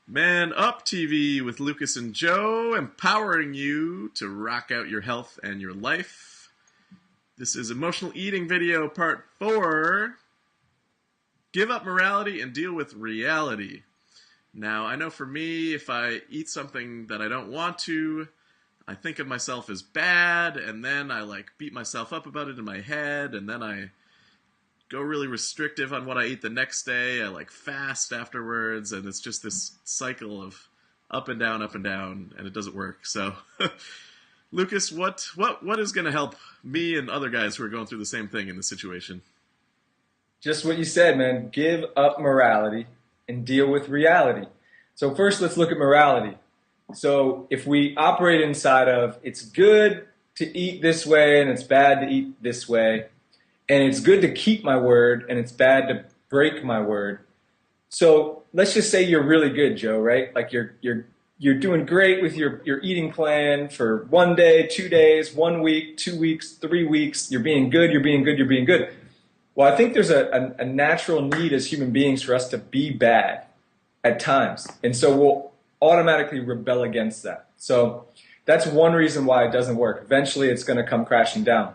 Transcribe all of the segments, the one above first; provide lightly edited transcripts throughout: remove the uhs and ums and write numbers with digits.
Man Up TV with Lucas and Joe, empowering you to rock out your health and your life. This is Emotional Eating Video Part 4. Give up morality and deal with reality. Now, I know for me, if I eat something that I don't want to, I think of myself as bad, and then I beat myself up about it in my head, and then I go really restrictive on what I eat the next day. I fast afterwards, and it's just this cycle of up and down, and it doesn't work. So, Lucas, what is going to help me and other guys who are going through the same thing in this situation? Just what you said, man. Give up morality and deal with reality. So first, let's look at morality. So if we operate inside of it's good to eat this way and it's bad to eat this way, and it's good to keep my word and it's bad to break my word. So let's just say you're really good, Joe, right? Like you're doing great with your eating plan for 1 day, 2 days, 1 week, 2 weeks, 3 weeks. You're being good, you're being good, you're being good. Well, I think there's a natural need as human beings for us to be bad at times. And so we'll automatically rebel against that. So that's one reason why it doesn't work. Eventually it's going to come crashing down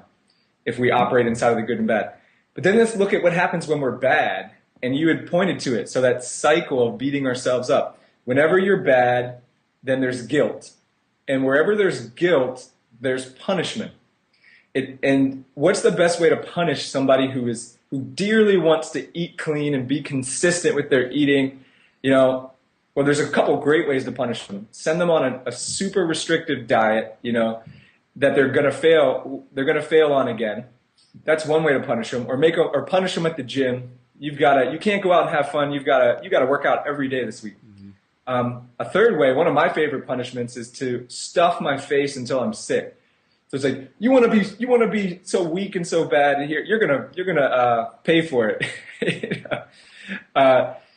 if we operate inside of the good and bad. But then let's look at what happens when we're bad. And you had pointed to it. So that cycle of beating ourselves up. Whenever you're bad, then there's guilt. And wherever there's guilt, there's punishment. And what's the best way to punish somebody who dearly wants to eat clean and be consistent with their eating? Well, there's a couple great ways to punish them. Send them on a super restrictive diet, that they're gonna fail. They're gonna fail on again. That's one way to punish them, or punish them at the gym. You can't go out and have fun. You gotta work out every day this week. Mm-hmm. A third way, one of my favorite punishments, is to stuff my face until I'm sick. So it's like, you want to be so weak and so bad, and here you're gonna pay for it.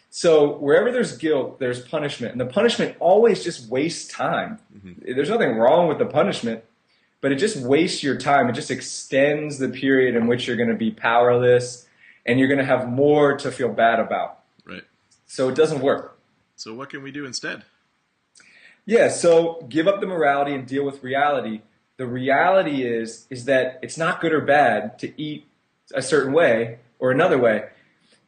So wherever there's guilt, there's punishment, and the punishment always just wastes time. Mm-hmm. There's nothing wrong with the punishment, but it just wastes your time. It just extends the period in which you're going to be powerless, and you're going to have more to feel bad about. Right. So it doesn't work. So what can we do instead? Yeah. So give up the morality and deal with reality. The reality is that it's not good or bad to eat a certain way or another way.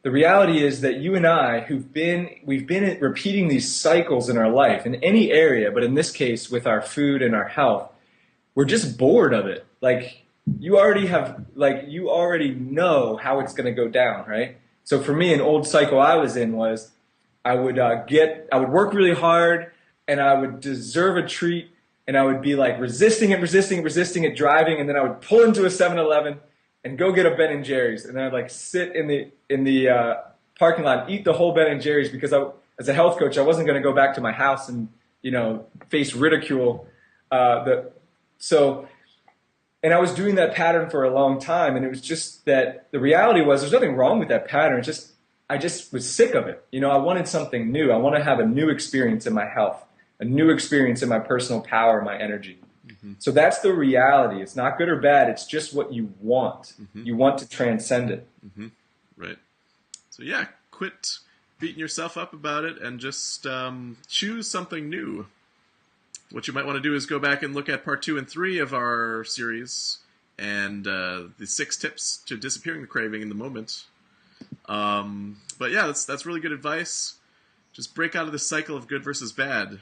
The reality is that you and I, we've been repeating these cycles in our life in any area, but in this case with our food and our health, we're just bored of it. You already know how it's going to go down, right? So for me, an old cycle I was in was I would work really hard, and I would deserve a treat, and I would be resisting it, driving, and then I would pull into a 7-Eleven and go get a Ben and Jerry's, and then I'd sit in the parking lot, eat the whole Ben and Jerry's, because as a health coach, I wasn't going to go back to my house and face ridicule. And I was doing that pattern for a long time, and it was just that the reality was there's nothing wrong with that pattern. I just was sick of it. I wanted something new. I want to have a new experience in my health, a new experience in my personal power, my energy. Mm-hmm. So that's the reality. It's not good or bad. It's just what you want. Mm-hmm. You want to transcend it. Mm-hmm. Right. So yeah, quit beating yourself up about it and just choose something new. What you might want to do is go back and look at part 2 and 3 of our series and the 6 tips to disappearing the craving in the moment. But yeah, that's really good advice. Just break out of the cycle of good versus bad.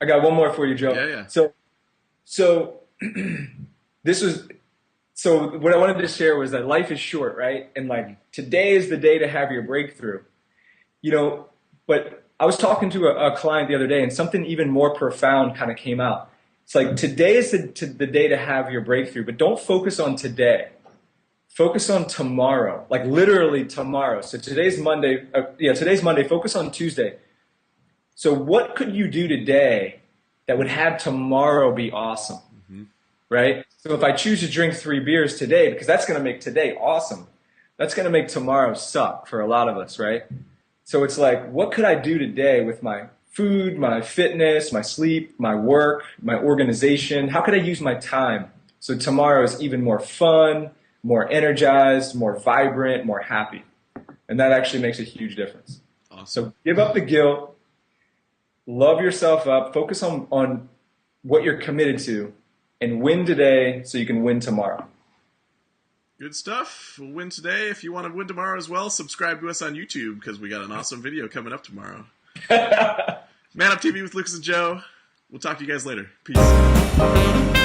I got one more for you, Joe. Yeah. So what I wanted to share was that life is short, right? And today is the day to have your breakthrough. But I was talking to a client the other day, and something even more profound kind of came out. It's today is the day to have your breakthrough, but don't focus on today. Focus on tomorrow, literally tomorrow. So today's Monday. Today's Monday. Focus on Tuesday. So what could you do today that would have tomorrow be awesome? Mm-hmm. Right? So if I choose to drink 3 beers today, because that's going to make today awesome, that's going to make tomorrow suck for a lot of us, right? So it's what could I do today with my food, my fitness, my sleep, my work, my organization? How could I use my time so tomorrow is even more fun, more energized, more vibrant, more happy? And that actually makes a huge difference. Awesome. So give up the guilt, love yourself up, focus on what you're committed to, and win today so you can win tomorrow. Good stuff. We'll win today. If you want to win tomorrow as well, subscribe to us on YouTube because we got an awesome video coming up tomorrow. Man Up TV with Lucas and Joe. We'll talk to you guys later. Peace.